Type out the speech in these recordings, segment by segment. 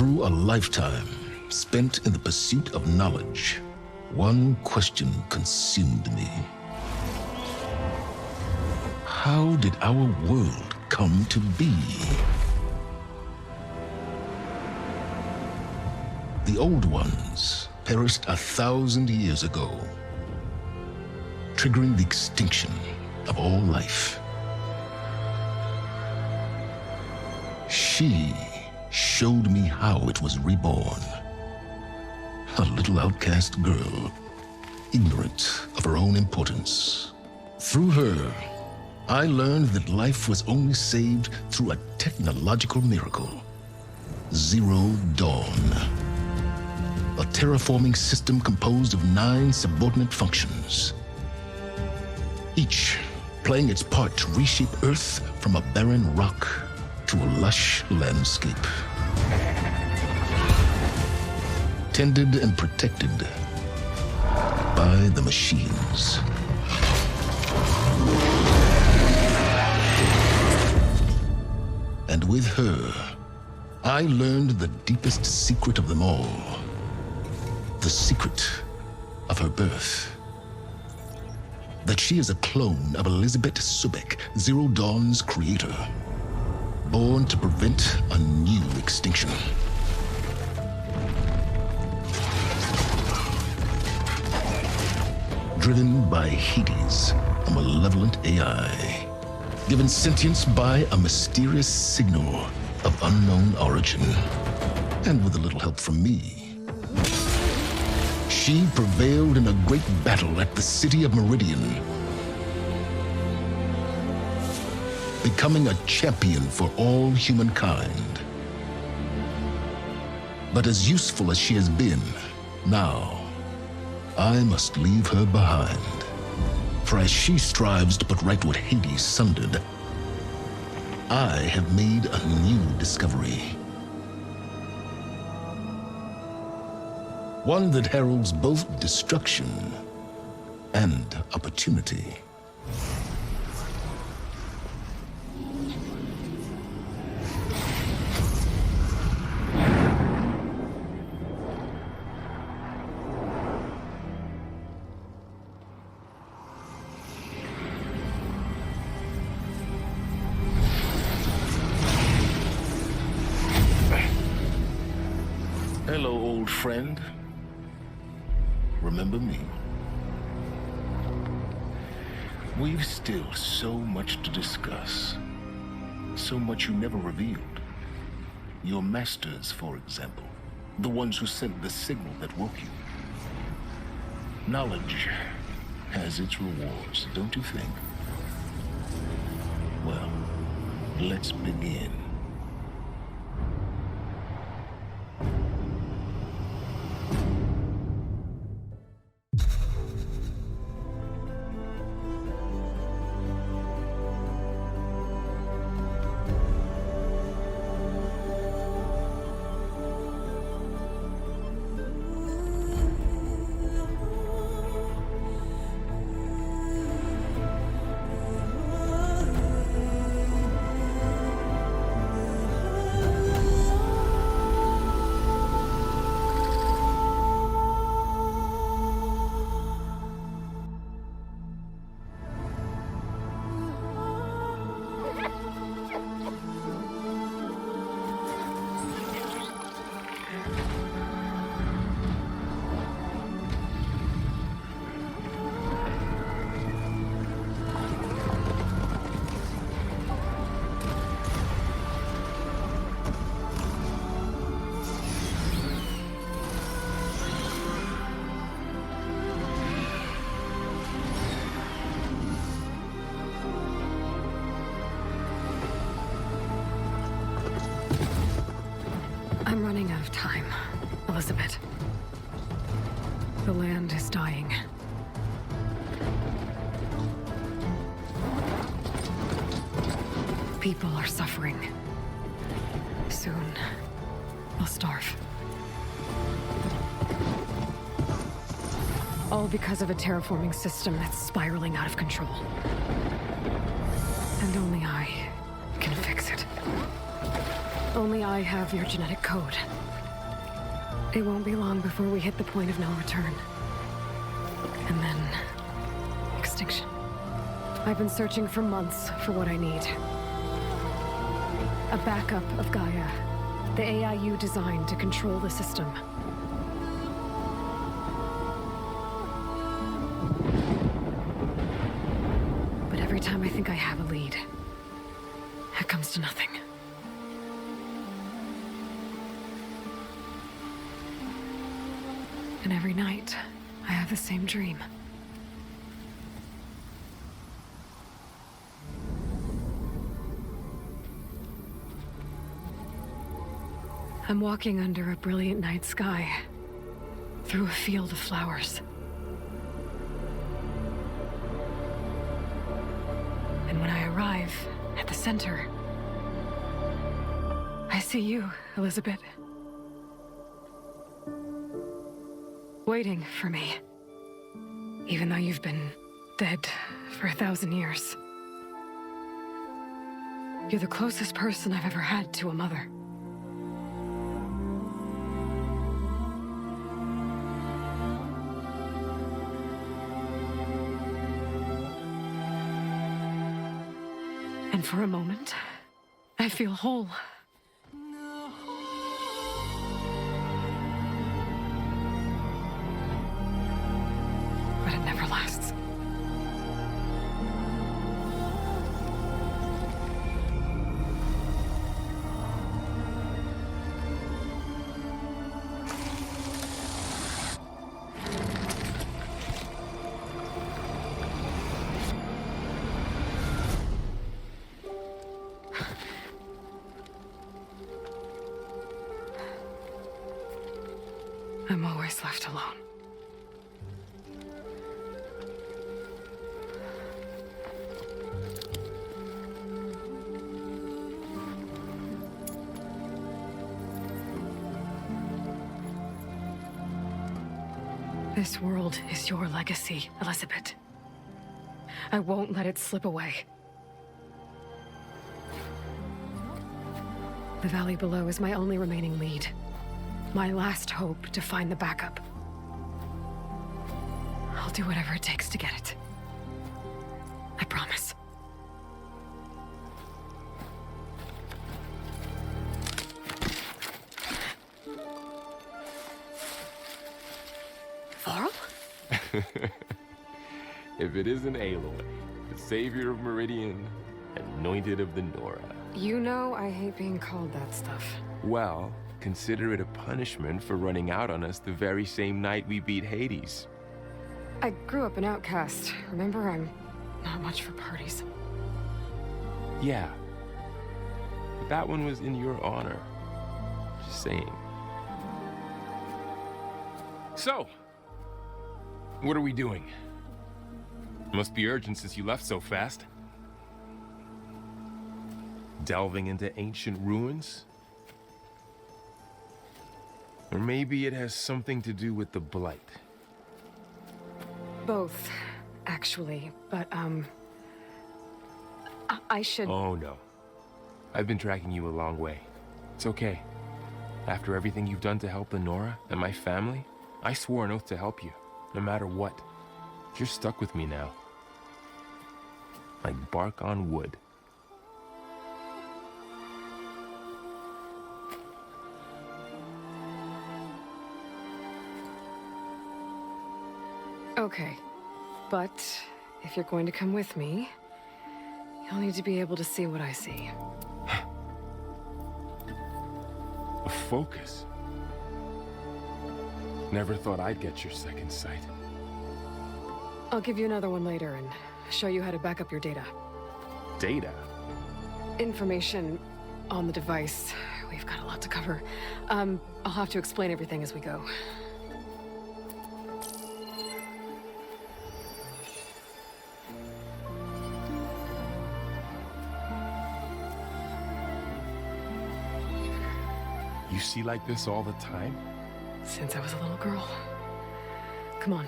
Through a lifetime spent in the pursuit of knowledge, one question consumed me. How did our world come to be? The old ones perished 1,000 years ago, triggering the extinction of all life. She showed me how it was reborn. A little outcast girl, ignorant of her own importance. Through her, I learned that life was only saved through a technological miracle. Zero Dawn. A terraforming system composed of 9 subordinate functions, each playing its part to reshape Earth from a barren rock to a lush landscape. Tended and protected by the machines. And with her, I learned the deepest secret of them all. The secret of her birth. That she is a clone of Elizabeth Subek, Zero Dawn's creator, born to prevent a new extinction. Driven by Hades, a malevolent AI, given sentience by a mysterious signal of unknown origin, and with a little help from me. She prevailed in a great battle at the city of Meridian, becoming a champion for all humankind. But as useful as she has been, now, I must leave her behind. For as she strives to put right what Hades sundered, I have made a new discovery. One that heralds both destruction and opportunity. Hello, old friend. Remember me? We've still so much to discuss. So much you never revealed. Your masters, for example. The ones who sent the signal that woke you. Knowledge has its rewards, don't you think? Well, let's begin. I'm running out of time, Elizabeth. The land is dying. People are suffering. Soon, they'll starve. All because of a terraforming system that's spiraling out of control. And only I can fix it. Only I have your genetic code. It won't be long before we hit the point of no return. And then... extinction. I've been searching for months for what I need. A backup of Gaia. The AI you designed to control the system. But every time I think I have a lead, it comes to nothing. And every night, I have the same dream. I'm walking under a brilliant night sky, through a field of flowers. And when I arrive at the center, I see you, Elizabeth. Waiting for me. Even though you've been dead for 1,000 years. You're the closest person I've ever had to a mother. And for a moment, I feel whole. But it never lasts. I'm always left alone. This world is your legacy, Elizabeth. I won't let it slip away. The valley below is my only remaining lead. My last hope to find the backup. I'll do whatever it takes to get it. I promise. Varl? If it isn't Aloy, the savior of Meridian, anointed of the Nora. You know I hate being called that stuff. Well, consider it a punishment for running out on us the very same night we beat Hades. I grew up an outcast. Remember, I'm not much for parties. Yeah. But that one was in your honor. Just saying. So, what are we doing? Must be urgent since you left so fast. Delving into ancient ruins? Or maybe it has something to do with the Blight. Both, actually. But, I should... Oh, no. I've been tracking you a long way. It's okay. After everything you've done to help the Nora and my family, I swore an oath to help you, no matter what. You're stuck with me now. Like bark on wood. Okay, but if you're going to come with me, you'll need to be able to see what I see. A focus? Never thought I'd get your second sight. I'll give you another one later and show you how to back up your data. Data? Information on the device. We've got a lot to cover. I'll have to explain everything as we go. You see like this all the time? Since I was a little girl. Come on.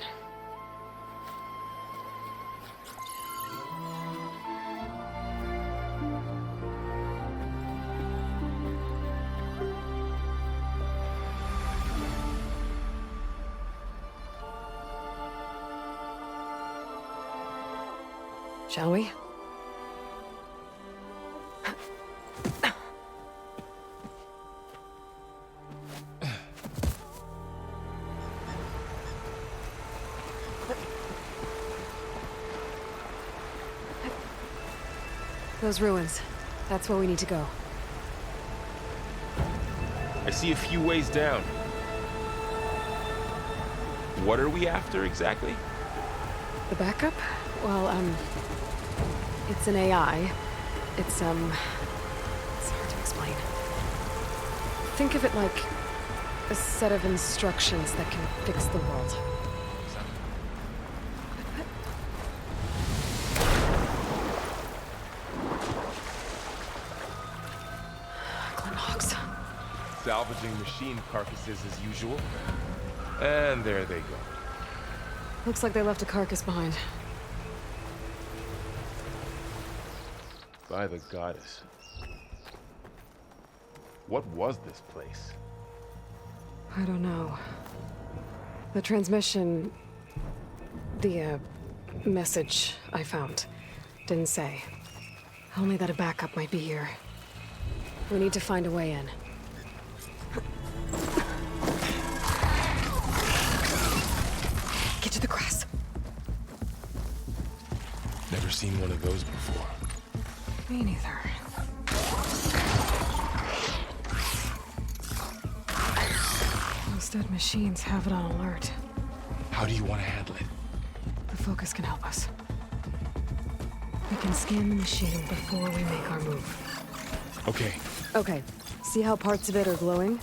Shall we? Those ruins. That's where we need to go. I see a few ways down. What are we after exactly? The backup? Well, it's an AI. It's hard to explain. Think of it like a set of instructions that can fix the world. Salvaging machine carcasses as usual. And there they go. Looks like they left a carcass behind. By the goddess. What was this place? I don't know. The transmission... the, message I found didn't say. Only that a backup might be here. We need to find a way in. Get to the grass. Never seen one of those before. Me neither. Those dead machines have it on alert. How do you want to handle it? The focus can help us. We can scan the machine before we make our move. Okay. Okay. See how parts of it are glowing?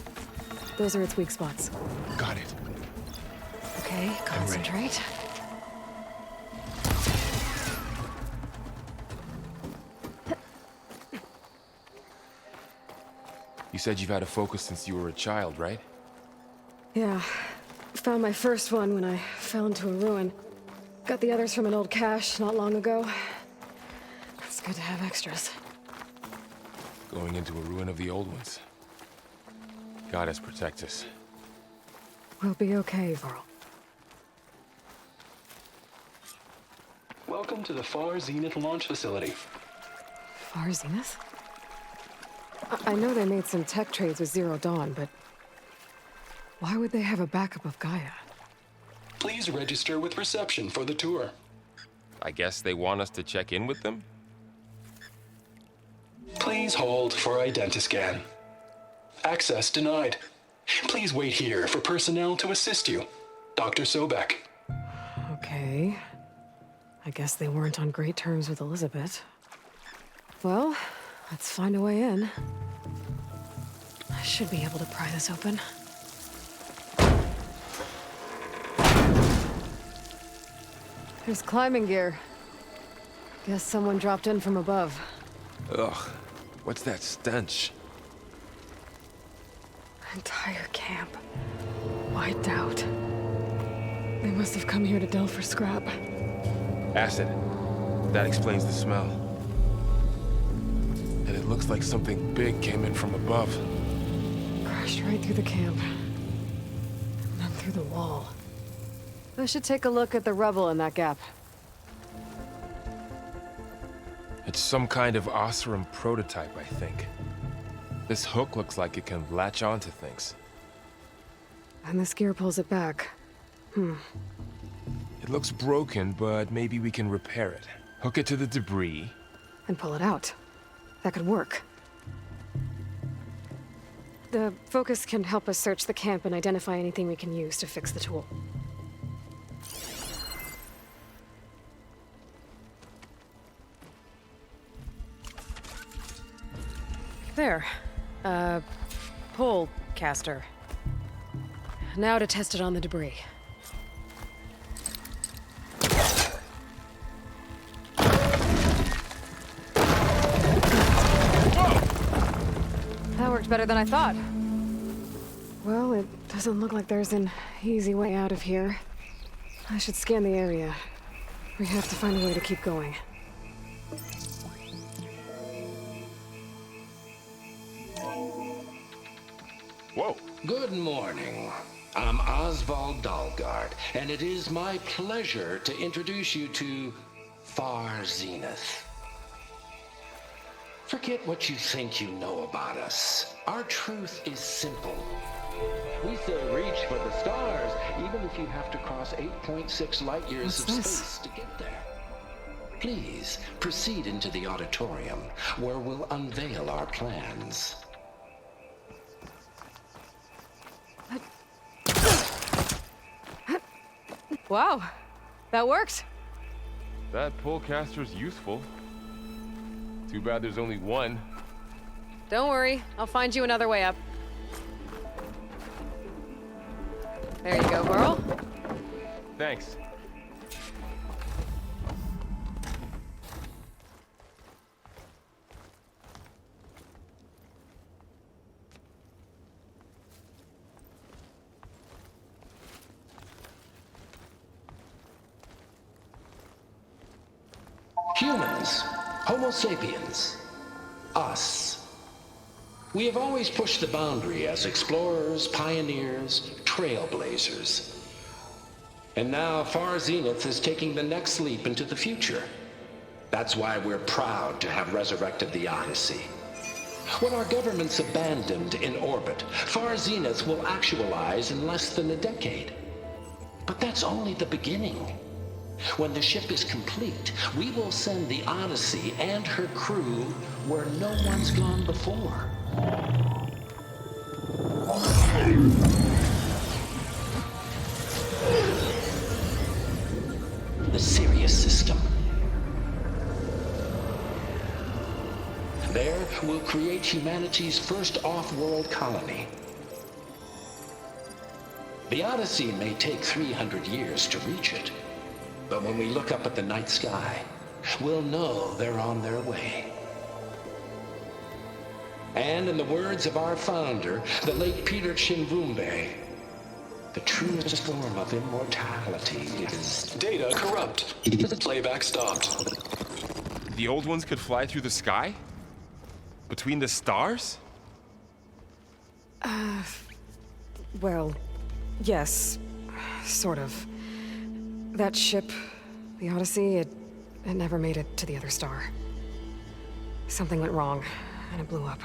Those are its weak spots. Got it. Okay, concentrate. You said you've had a focus since you were a child, right? Yeah. Found my first one when I fell into a ruin. Got the others from an old cache not long ago. It's good to have extras. Going into a ruin of the old ones. Goddess protect us. We'll be okay, Varl. Welcome to the Far Zenith launch facility. Far Zenith? I know they made some tech trades with Zero Dawn, but... why would they have a backup of Gaia? Please register with reception for the tour. I guess they want us to check in with them? Please hold for identiscan. Access denied. Please wait here for personnel to assist you. Dr. Sobek. Okay. I guess they weren't on great terms with Elizabeth. Well, let's find a way in. I should be able to pry this open. There's climbing gear. Guess someone dropped in from above. Ugh. What's that stench? Entire camp. Wiped out. They must have come here to delve for scrap. Acid. That explains the smell. And it looks like something big came in from above. Crashed right through the camp. And then through the wall. I should take a look at the rubble in that gap. It's some kind of Osram prototype, I think. This hook looks like it can latch onto things. And this gear pulls it back. It looks broken, but maybe we can repair it. Hook it to the debris. And pull it out. That could work. The focus can help us search the camp and identify anything we can use to fix the tool. There. Pole caster. Now to test it on the debris. That worked better than I thought. Well, it doesn't look like there's an easy way out of here. I should scan the area. We have to find a way to keep going. Whoa! Good morning. I'm Oswald Dalgard, and it is my pleasure to introduce you to far zenith. Forget what you think you know about us. Our truth is simple. We say reach for the stars, even if you have to cross 8.6 light years of space to get there. Please proceed into the auditorium, where we'll unveil our plans. Wow, that worked. That polecaster's useful. Too bad there's only one. Don't worry, I'll find you another way up. There you go, Burl. Thanks. Humans, Homo sapiens, us. We have always pushed the boundary as explorers, pioneers, trailblazers. And now Far Zenith is taking the next leap into the future. That's why we're proud to have resurrected the Odyssey. What our governments abandoned in orbit, Far Zenith will actualize in less than a decade. But that's only the beginning. When the ship is complete, we will send the Odyssey and her crew where no one's gone before. The Sirius system. There, we'll create humanity's first off-world colony. The Odyssey may take 300 years to reach it. But when we look up at the night sky, we'll know they're on their way. And in the words of our founder, the late Peter Chinvumbe, the truest form of immortality is... Data corrupt. Playback stopped. The old ones could fly through the sky? Between the stars? Well, yes, sort of. That ship, the Odyssey, it never made it to the other star. Something went wrong, and it blew up.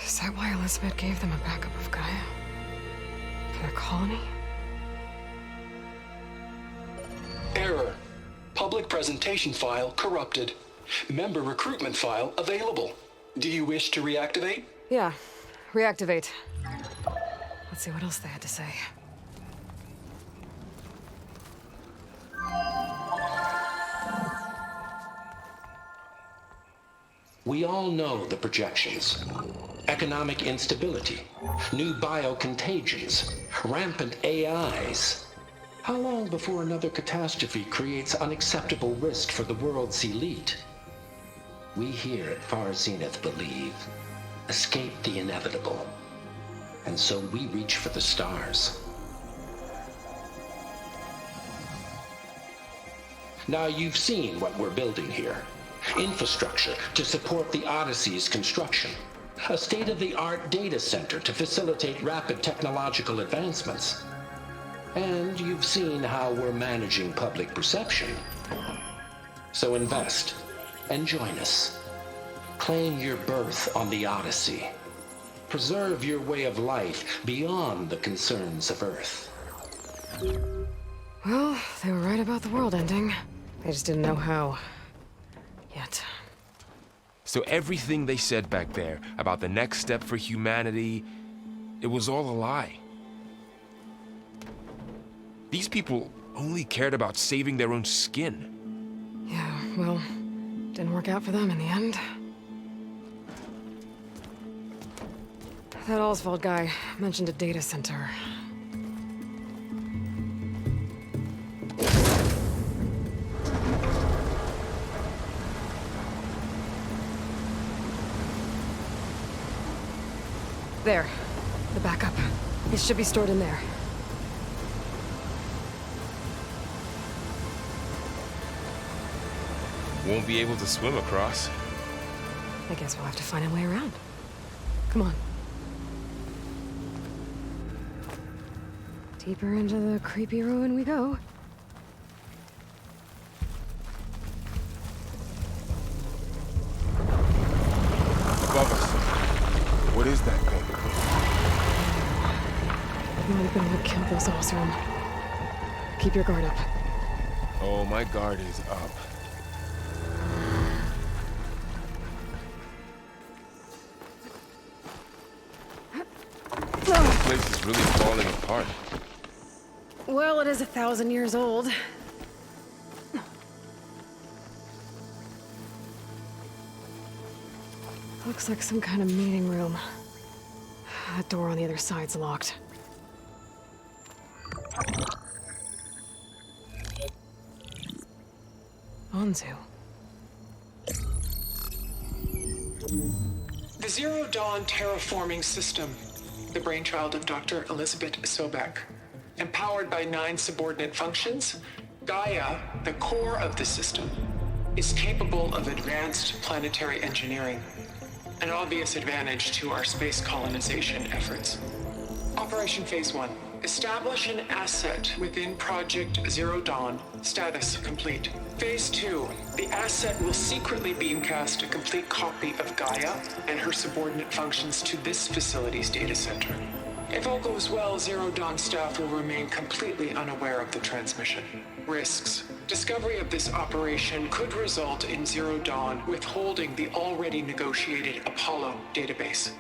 Is that why Elizabeth gave them a backup of Gaia? For their colony? Error. Public presentation file corrupted. Member recruitment file available. Do you wish to reactivate? Yeah, reactivate. Let's see what else they had to say. We all know the projections. Economic instability, new biocontagions, rampant AIs. How long before another catastrophe creates unacceptable risk for the world's elite? We here at Far Zenith believe, escape the inevitable. And so we reach for the stars. Now you've seen what we're building here. Infrastructure to support the Odyssey's construction. A state-of-the-art data center to facilitate rapid technological advancements. And you've seen how we're managing public perception. So invest and join us. Claim your berth on the Odyssey. Preserve your way of life beyond the concerns of Earth. Well, they were right about the world ending. They just didn't know how. Yet. So everything they said back there about the next step for humanity, it was all a lie. These people only cared about saving their own skin. Yeah, well, didn't work out for them in the end. That Oswald guy mentioned a data center. There, the backup. It should be stored in there. Won't be able to swim across. I guess we'll have to find a way around. Come on. Deeper into the creepy ruin we go. Above us. What is that thing? Might have been what killed those Osram. Keep your guard up. Oh, my guard is up. This place is really falling apart. Well, it is 1,000 years old. Looks like some kind of meeting room. That door on the other side's locked. Anzu. The Zero Dawn terraforming system, the brainchild of Dr. Elizabeth Sobek. Empowered by 9 subordinate functions, Gaia, the core of the system, is capable of advanced planetary engineering, an obvious advantage to our space colonization efforts. Operation Phase 1. Establish an asset within Project Zero Dawn. Status complete. Phase 2. The asset will secretly beamcast a complete copy of Gaia and her subordinate functions to this facility's data center. If all goes well, Zero Dawn staff will remain completely unaware of the transmission. Risks. Discovery of this operation could result in Zero Dawn withholding the already negotiated Apollo database.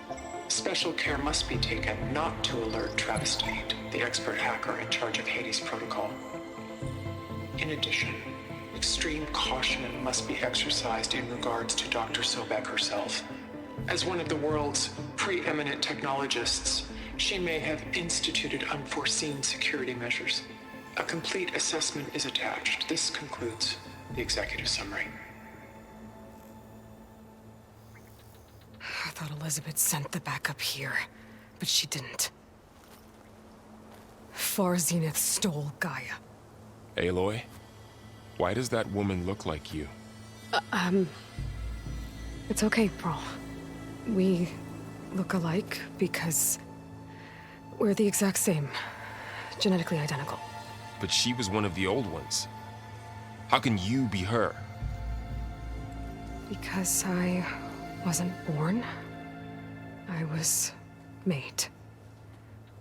Special care must be taken not to alert Travis Tate, the expert hacker in charge of Hades Protocol. In addition, extreme caution must be exercised in regards to Dr. Sobek herself. As one of the world's preeminent technologists, she may have instituted unforeseen security measures. A complete assessment is attached. This concludes the executive summary. I thought Elizabeth sent the backup here, but she didn't. Far Zenith stole Gaia. Aloy? Why does that woman look like you? It's okay, Pearl. We look alike because we're the exact same. Genetically identical. But she was one of the old ones. How can you be her? Because I wasn't born. I was made.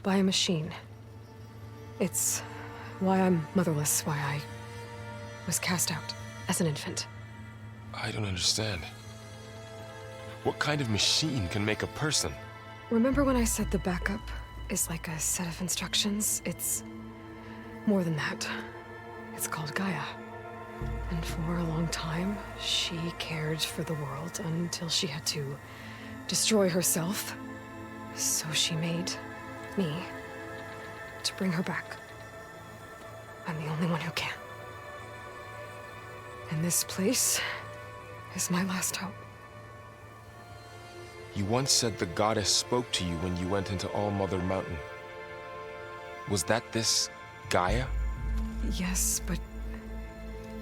By a machine. It's why I'm motherless, why I was cast out as an infant. I don't understand. What kind of machine can make a person? Remember when I said the backup is like a set of instructions? It's more than that. It's called Gaia. And for a long time, she cared for the world until she had to destroy herself. So she made me to bring her back. I'm the only one who can. And this place is my last hope. You once said the goddess spoke to you when you went into All-Mother Mountain. Was that this Gaia? Yes, but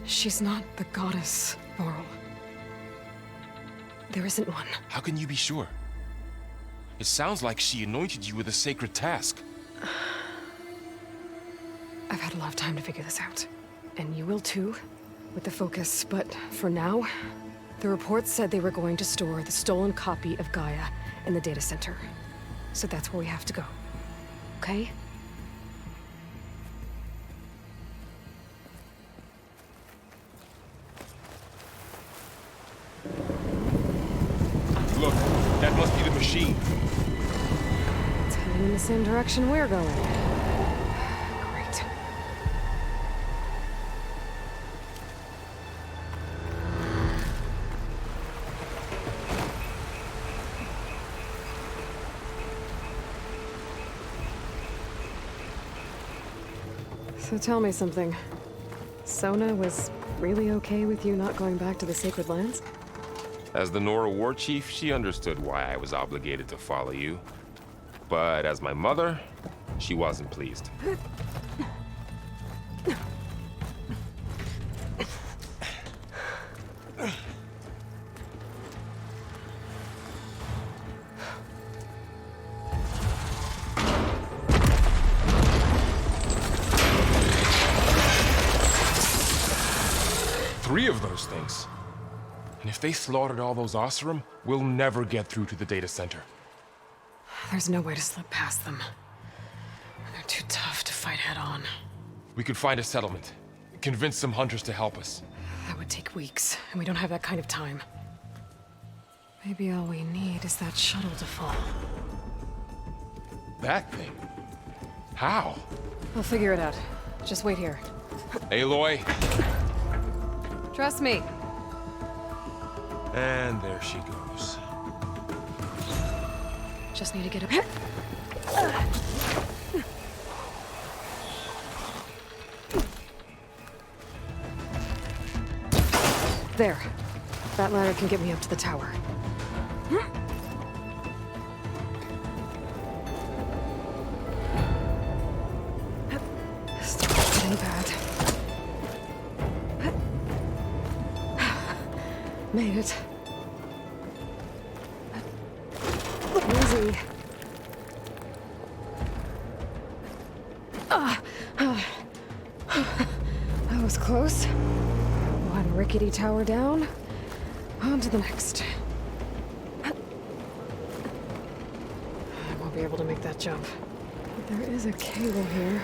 she's not the goddess, Varl. There isn't one. How can you be sure? It sounds like she anointed you with a sacred task. I've had a lot of time to figure this out. And you will too, with the focus. But for now, the report said they were going to store the stolen copy of Gaia in the data center. So that's where we have to go. Okay? Look, that must be the machine. It's heading in the same direction we're going. Great. So tell me something. Sona was really okay with you not going back to the Sacred Lands? As the Nora war chief, she understood why I was obligated to follow you. But as my mother, she wasn't pleased. those things. And if they slaughtered all those Oseram, we'll never get through to the data center. There's no way to slip past them. They're too tough to fight head-on. We could find a settlement. Convince some hunters to help us. That would take weeks, and we don't have that kind of time. Maybe all we need is that shuttle to fall. That thing? How? I'll figure it out. Just wait here. Aloy. Trust me. And there she goes. Just need to get up. There. That ladder can get me up to the tower. Still getting bad. Made it. Easy. That was close. One rickety tower down. On to the next. I won't be able to make that jump. But there is a cable here.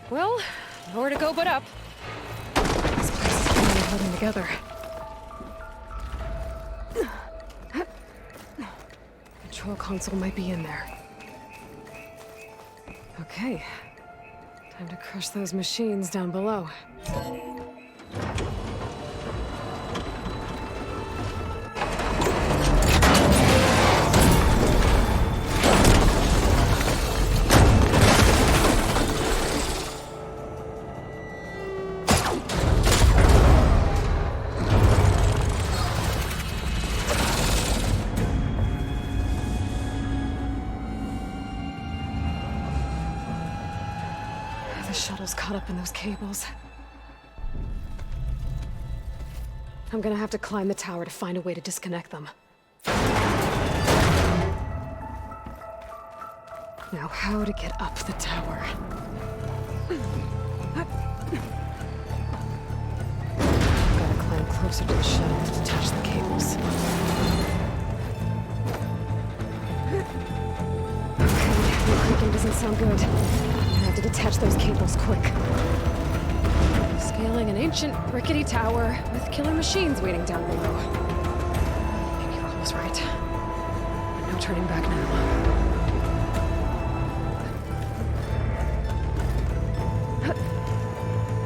Well, nowhere to go but up. This place is finally holding together. Control console might be in there. Okay. Time to crush those machines down below. The shuttle's caught up in those cables. I'm gonna have to climb the tower to find a way to disconnect them. Now, how to get up the tower? Gotta climb closer to the shuttle to detach the cables. Okay, the creaking doesn't sound good. I have to detach those cables quick. Scaling an ancient, rickety tower with killer machines waiting down below. Maybe Rob was right. No turning back now.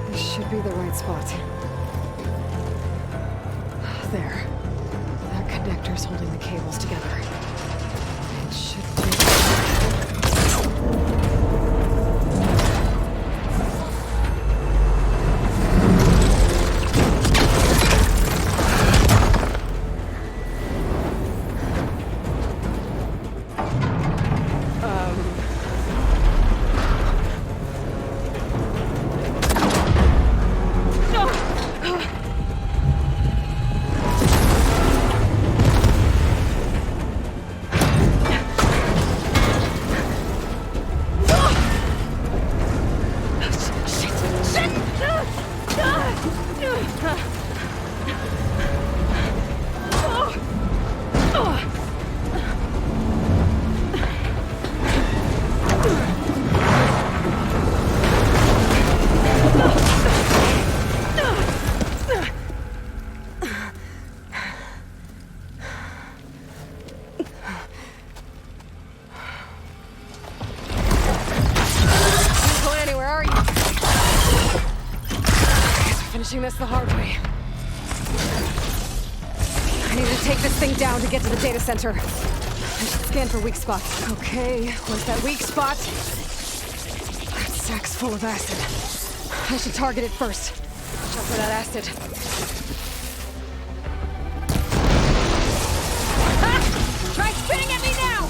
This should be the right spot. There. That connector's holding the cables together. It should be... This the hard way. I need to take this thing down to get to the data center. I should scan for weak spots. Okay, where's that weak spot? That sack's full of acid. I should target it first. Watch out for that acid. Ah! Try spitting at me now!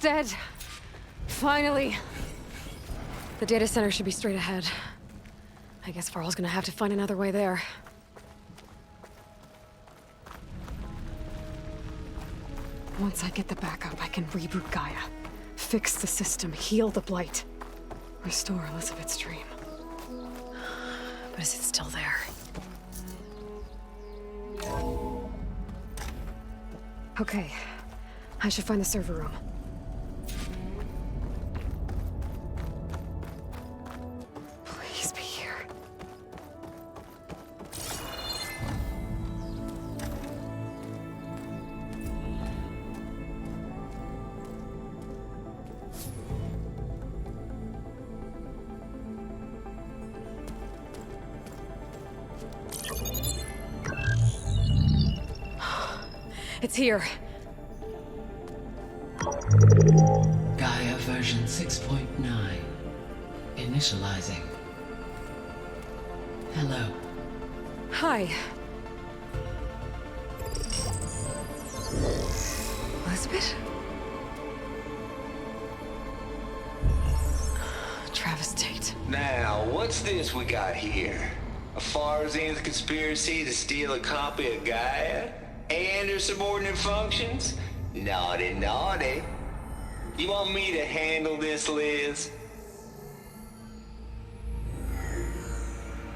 dead. Finally. The data center should be straight ahead. I guess Varl's gonna have to find another way there. Once I get the backup, I can reboot Gaia. Fix the system, heal the blight. Restore Elizabeth's dream. But is it still there? Okay. I should find the server room. Please be here. It's here. Gaia version 6.9. Initializing. Hello. Hi. Elizabeth? Travis Tate. Now, what's this we got here? A Farzan's conspiracy to steal a copy of Gaia? And her subordinate functions? Naughty, naughty. You want me to handle this, Liz?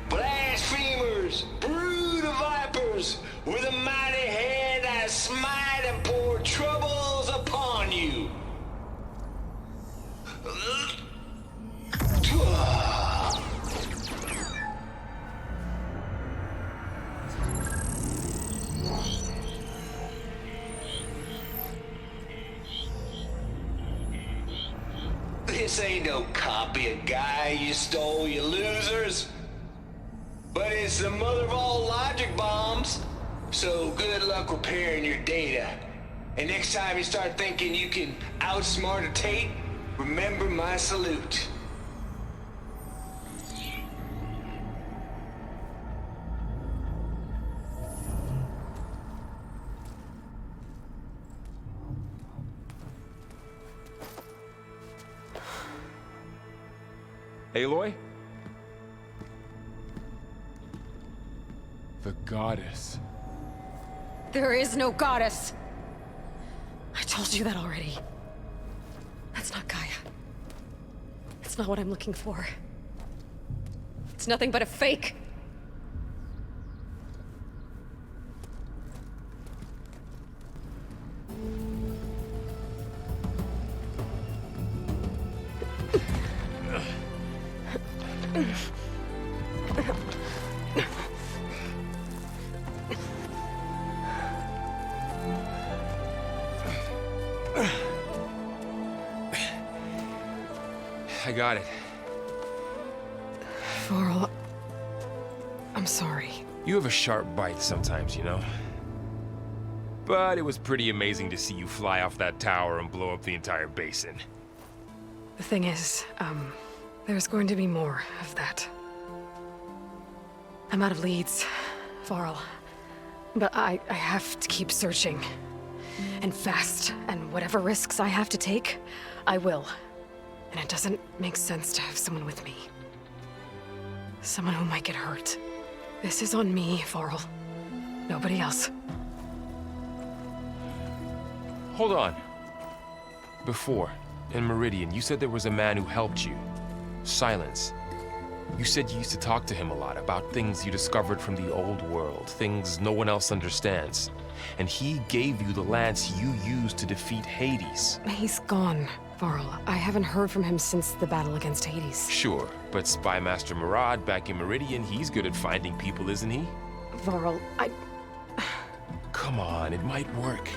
Blasphemers! Brood of vipers! With a mighty hand I smite and pour troubles upon you! This ain't no copy of Gaia you stole, you losers. But it's the mother of all logic bombs. So good luck repairing your data. And next time you start thinking you can outsmart a Tate, remember my salute. Aloy? The goddess. There is no goddess! I told you that already. That's not Gaia. It's not what I'm looking for. It's nothing but a fake. I got it. Varl, I'm sorry. You have a sharp bite sometimes, you know? But it was pretty amazing to see you fly off that tower and blow up the entire basin. The thing is, there's going to be more of that. I'm out of leads, Varl. But I have to keep searching. And fast, and whatever risks I have to take, I will. And it doesn't make sense to have someone with me. Someone who might get hurt. This is on me, Varl. Nobody else. Hold on. Before, in Meridian, you said there was a man who helped you. Silence. You said you used to talk to him a lot about things you discovered from the old world, things no one else understands. And he gave you the lance you used to defeat Hades. He's gone, Varl. I haven't heard from him since the battle against Hades. Sure, but Spy Master Murad back in Meridian, he's good at finding people, isn't he? Varl, Come on, it might work.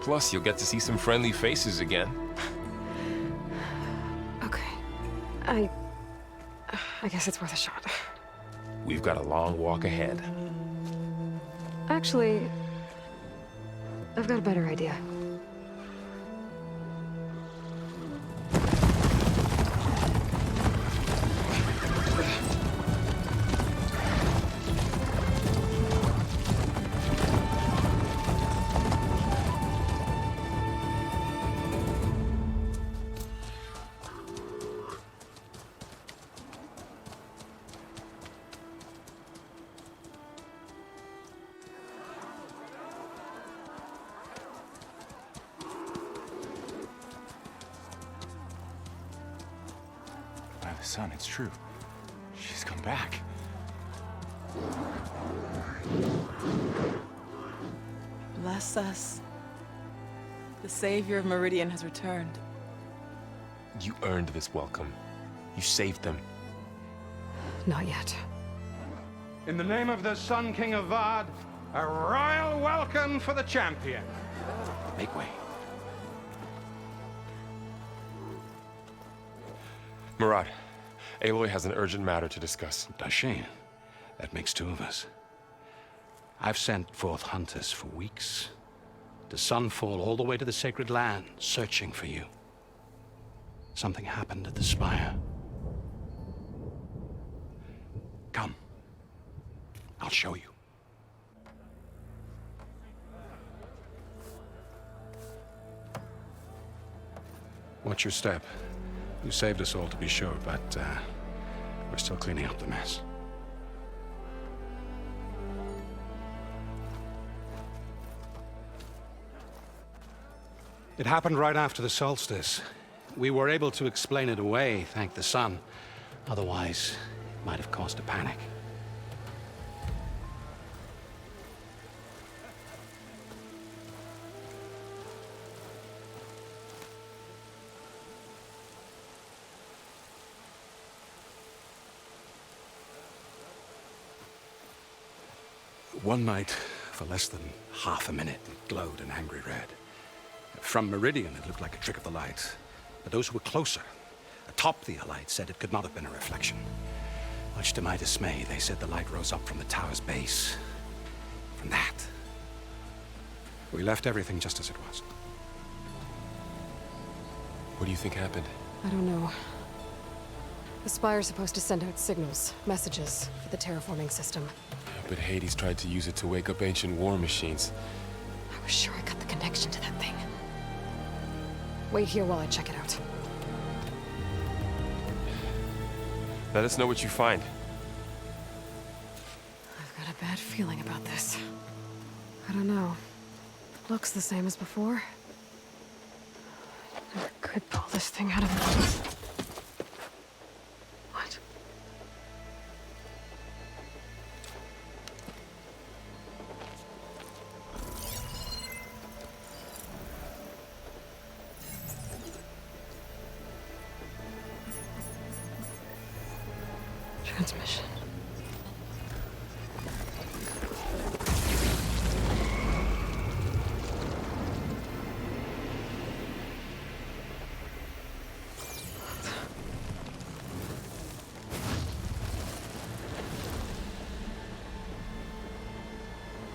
Plus, you'll get to see some friendly faces again. Okay. I guess it's worth a shot. We've got a long walk ahead. Actually, I've got a better idea. Son, it's true. She's come back. Bless us. The savior of Meridian has returned. You earned this welcome. You saved them. Not yet. In the name of the Sun King of Vard, a royal welcome for the champion. Make way. Murad, Aloy has an urgent matter to discuss. Does she? That makes two of us. I've sent forth hunters for weeks, to sunfall all the way to the sacred land, searching for you. Something happened at the spire. Come. I'll show you. Watch your step. You saved us all, to be sure, but we're still cleaning up the mess. It happened right after the solstice. We were able to explain it away, thank the sun. Otherwise, it might have caused a panic. One night, for less than half a minute, it glowed an angry red. From Meridian, it looked like a trick of the light. But those who were closer, atop the light, said it could not have been a reflection. Much to my dismay, they said the light rose up from the tower's base. From that. We left everything just as it was. What do you think happened? I don't know. The Spire's supposed to send out signals, messages, for the terraforming system. But Hades tried to use it to wake up ancient war machines. I was sure I got the connection to that thing. Wait here while I check it out. Let us know what you find. I've got a bad feeling about this. I don't know. Looks the same as before. Never could pull this thing out of it. What? Transmission.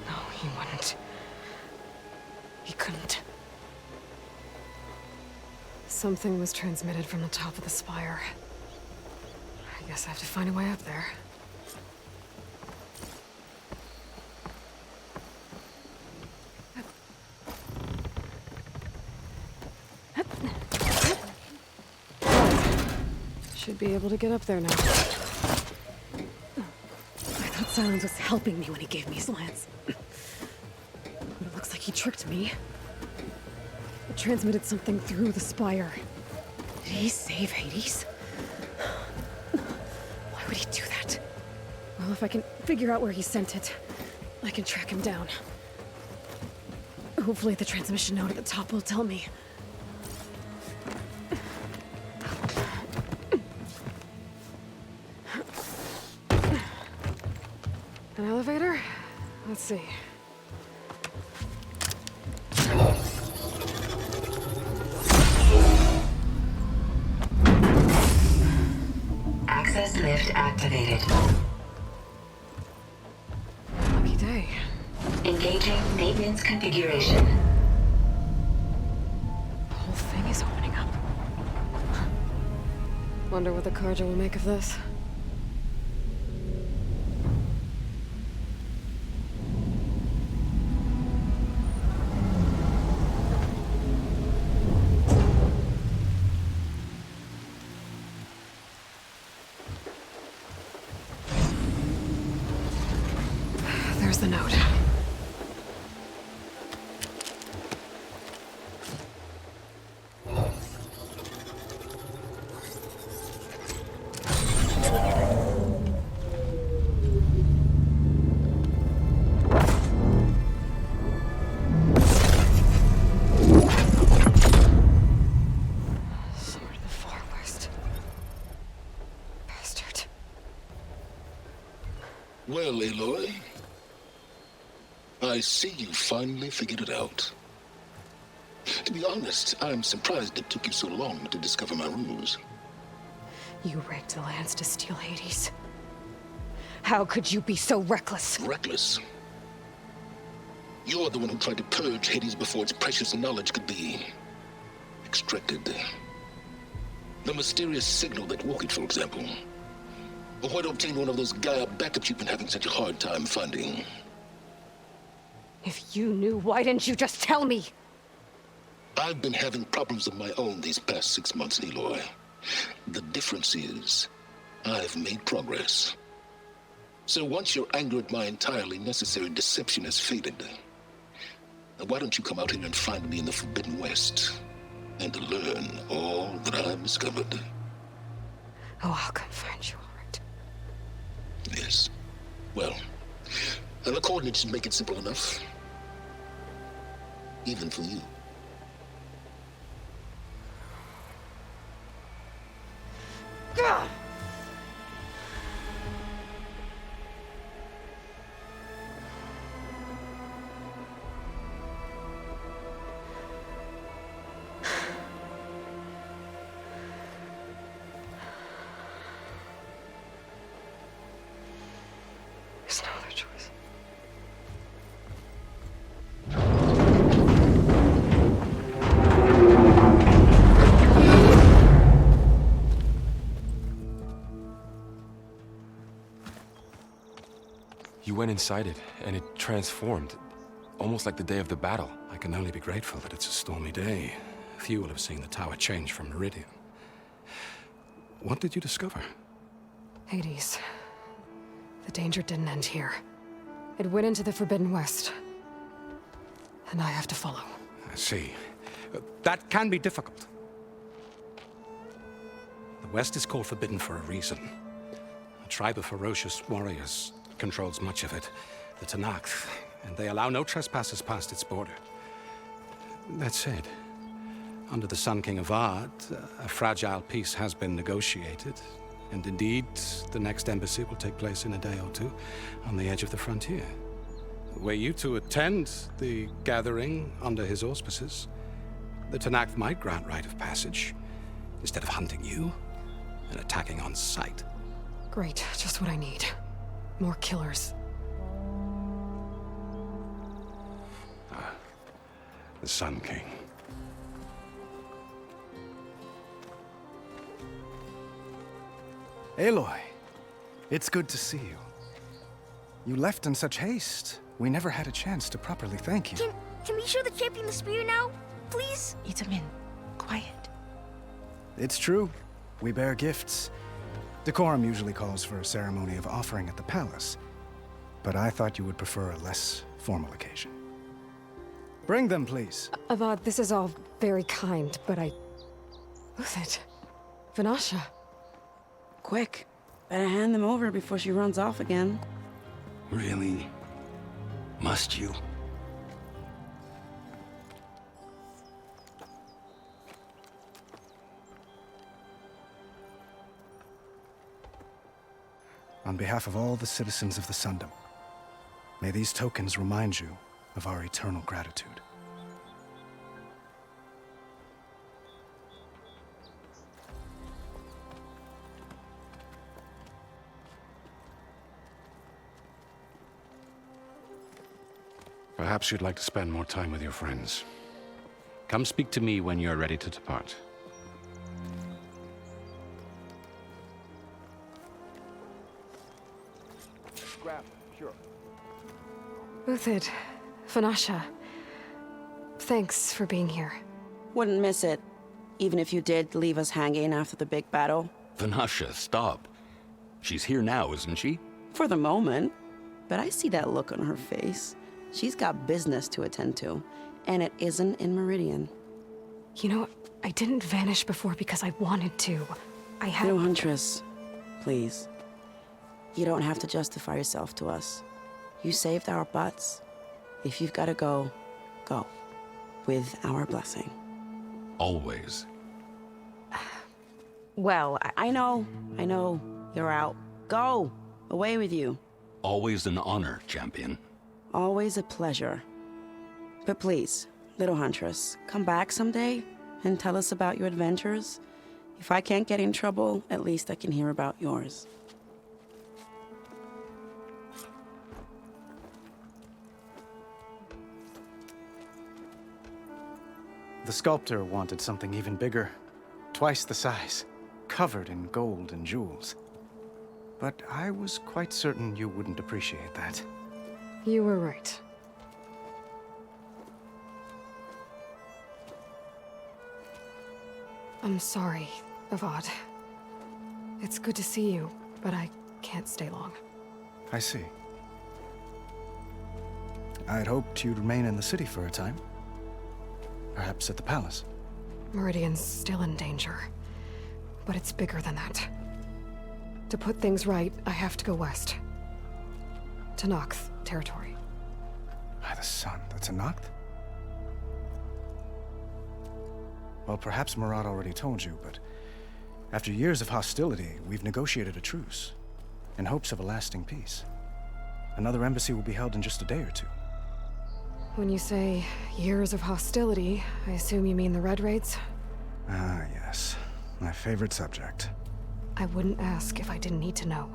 No, he wouldn't. He couldn't. Something was transmitted from the top of the spire. I guess I have to find a way up there. Should be able to get up there now. I thought Silence was helping me when he gave me slants. But it looks like he tricked me. It transmitted something through the spire. Did he save Hades? Why would he do that? Well, if I can figure out where he sent it, I can track him down. Hopefully the transmission note at the top will tell me. An elevator? Let's see. Access lift activated. Lucky day. Engaging maintenance configuration. The whole thing is opening up. Wonder what the Carja will make of this. There's the note. Well, Aloy, I see you finally figured it out. To be honest, I'm surprised it took you so long to discover my ruse. You rigged the lands to steal Hades. How could you be so reckless? Reckless? You're the one who tried to purge Hades before its precious knowledge could be extracted. The mysterious signal that woke it, for example. Or why to obtain one of those Gaia backups you've been having such a hard time finding. If you knew, why didn't you just tell me? I've been having problems of my own these past 6 months, Aloy. The difference is, I've made progress. So once your anger at my entirely necessary deception has faded, why don't you come out here and find me in the Forbidden West and learn all that I've discovered? Oh, I'll come find you, all right. Yes. Well, the coordinates should make it simple enough. Even for you. Gah! There's no other choice. You went inside it, and it transformed, almost like the day of the battle. I can only be grateful that it's a stormy day. Few will have seen the tower change from Meridian. What did you discover? Hades. The danger didn't end here. It went into the Forbidden West. And I have to follow. I see. That can be difficult. The West is called Forbidden for a reason. A tribe of ferocious warriors controls much of it, the Tenakth, and they allow no trespassers past its border. That said, under the Sun King of Ard, a fragile peace has been negotiated, and indeed, the next embassy will take place in a day or two on the edge of the frontier. Were you to attend the gathering under his auspices, the Tenakth might grant right of passage, instead of hunting you and attacking on sight. Great, just what I need. More killers. The Sun King. Aloy, it's good to see you. You left in such haste. We never had a chance to properly thank you. Can we show the champion the spear now, please? Itamin, quiet. It's true. We bear gifts. Decorum usually calls for a ceremony of offering at the palace, but I thought you would prefer a less formal occasion. Bring them, please. Avad, this is all very kind, but Who's it? Vanasha. Quick. Better hand them over before she runs off again. Really? Must you? On behalf of all the citizens of the Sundom, may these tokens remind you of our eternal gratitude. Perhaps you'd like to spend more time with your friends. Come speak to me when you're ready to depart. Uthid, Vanasha, thanks for being here. Wouldn't miss it, even if you did leave us hanging after the big battle. Vanasha, stop. She's here now, isn't she? For the moment, but I see that look on her face. She's got business to attend to, and it isn't in Meridian. You know, I didn't vanish before because I wanted to. I had... No, Huntress, please. You don't have to justify yourself to us. You saved our butts. If you've got to go, go. With our blessing. Always. Well, I know. You're out. Go! Away with you. Always an honor, champion. Always a pleasure. But please, little huntress, come back someday and tell us about your adventures. If I can't get in trouble, at least I can hear about yours. The sculptor wanted something even bigger, twice the size, covered in gold and jewels. But I was quite certain you wouldn't appreciate that. You were right. I'm sorry, Avad. It's good to see you, but I can't stay long. I see. I'd hoped you'd remain in the city for a time. Perhaps at the palace. Meridian's still in danger, but it's bigger than that. To put things right, I have to go west. To Nox territory. By the sun, that's a Noct? Well, perhaps Murad already told you, but after years of hostility, we've negotiated a truce in hopes of a lasting peace. Another embassy will be held in just a day or two. When you say years of hostility, I assume you mean the Red Raids? Ah, yes. My favorite subject. I wouldn't ask if I didn't need to know.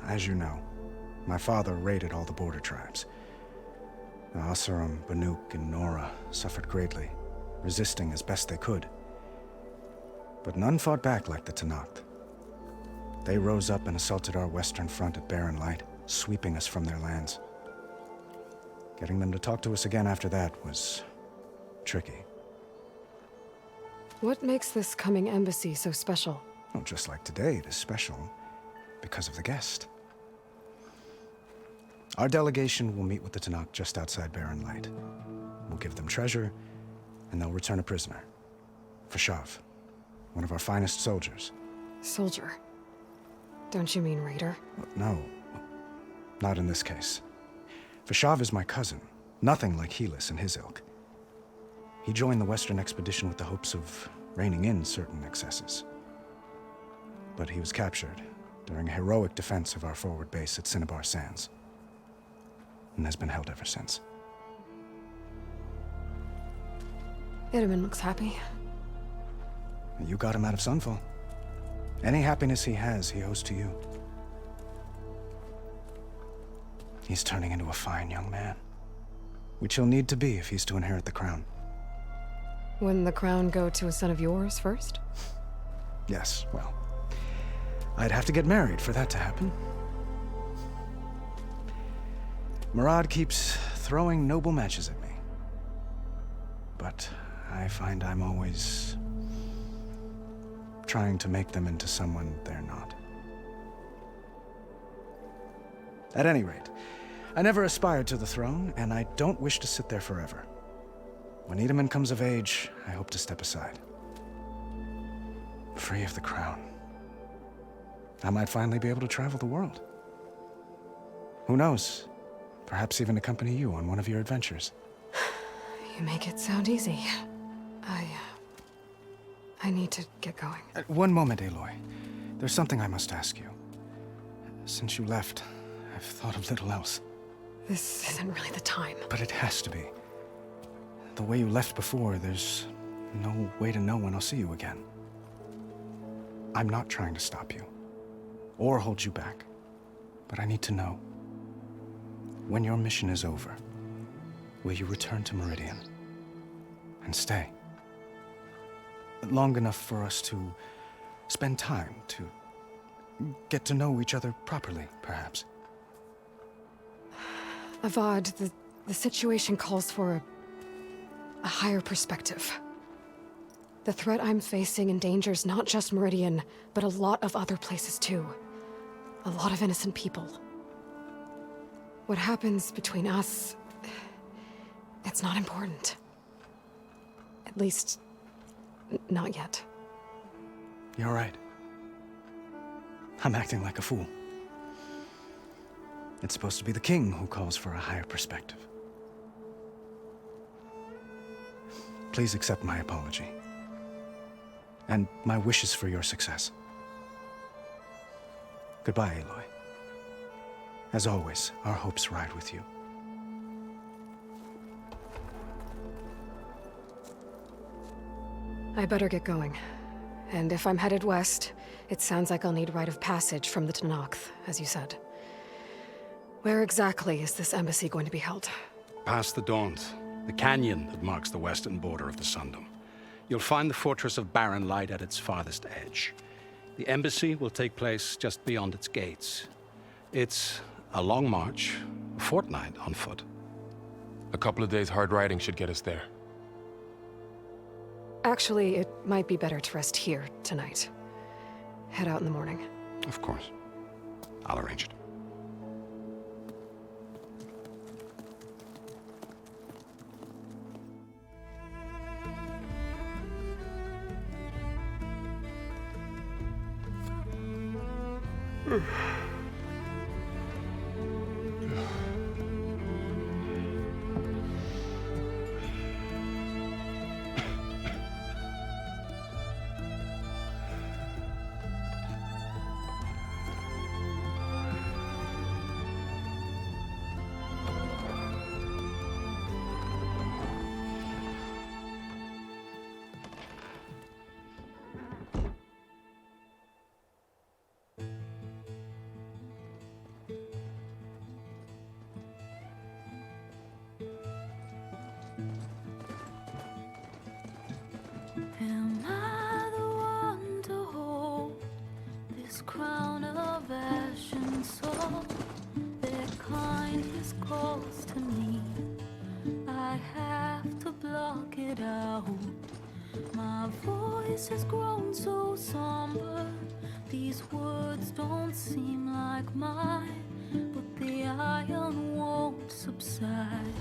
As you know, my father raided all the border tribes. The Asuram, Banuk, and Nora suffered greatly, resisting as best they could. But none fought back like the Tenakth. They rose up and assaulted our western front at Barren Light, sweeping us from their lands. Getting them to talk to us again after that was tricky. What makes this coming embassy so special? Well, just like today, it is special because of the guest. Our delegation will meet with the Tenakth just outside Barren Light. We'll give them treasure, and they'll return a prisoner. Fashav, one of our finest soldiers. Soldier? Don't you mean raider? No, not in this case. Fashav is my cousin, nothing like Helis and his ilk. He joined the Western expedition with the hopes of reining in certain excesses. But he was captured during a heroic defense of our forward base at Cinnabar Sands, and has been held ever since. Itaman looks happy. You got him out of Sunfall. Any happiness he has, he owes to you. He's turning into a fine young man, which he'll need to be if he's to inherit the crown. Wouldn't the crown go to a son of yours first? Yes, well, I'd have to get married for that to happen. Murad keeps throwing noble matches at me. But I find I'm always trying to make them into someone they're not. At any rate, I never aspired to the throne, and I don't wish to sit there forever. When Itaman comes of age, I hope to step aside. Free of the crown. I might finally be able to travel the world. Who knows? Perhaps even accompany you on one of your adventures. You make it sound easy. I need to get going. One moment, Aloy. There's something I must ask you. Since you left, I've thought of little else. This isn't really the time. But it has to be. The way you left before, there's no way to know when I'll see you again. I'm not trying to stop you, or hold you back, but I need to know. When your mission is over, will you return to Meridian and stay? Long enough for us to spend time, to get to know each other properly, perhaps. Avad, the situation calls for a higher perspective. The threat I'm facing endangers not just Meridian, but a lot of other places too. A lot of innocent people. What happens between us, it's not important. At least, not yet. You're right. I'm acting like a fool. It's supposed to be the king who calls for a higher perspective. Please accept my apology. And my wishes for your success. Goodbye, Aloy. As always, our hopes ride with you. I better get going. And if I'm headed west, it sounds like I'll need rite of passage from the Tenakth, as you said. Where exactly is this embassy going to be held? Past the Daunt, the canyon that marks the western border of the Sundom. You'll find the fortress of Barren Light at its farthest edge. The embassy will take place just beyond its gates. It's a long march, a fortnight on foot. A couple of days hard riding should get us there. Actually, it might be better to rest here tonight. Head out in the morning. Of course. I'll arrange it. Am I the one to hold this crown of ash and salt? Their kindness calls to me. I have to block it out. My voice has grown so somber. These words don't seem like mine, but the iron won't subside.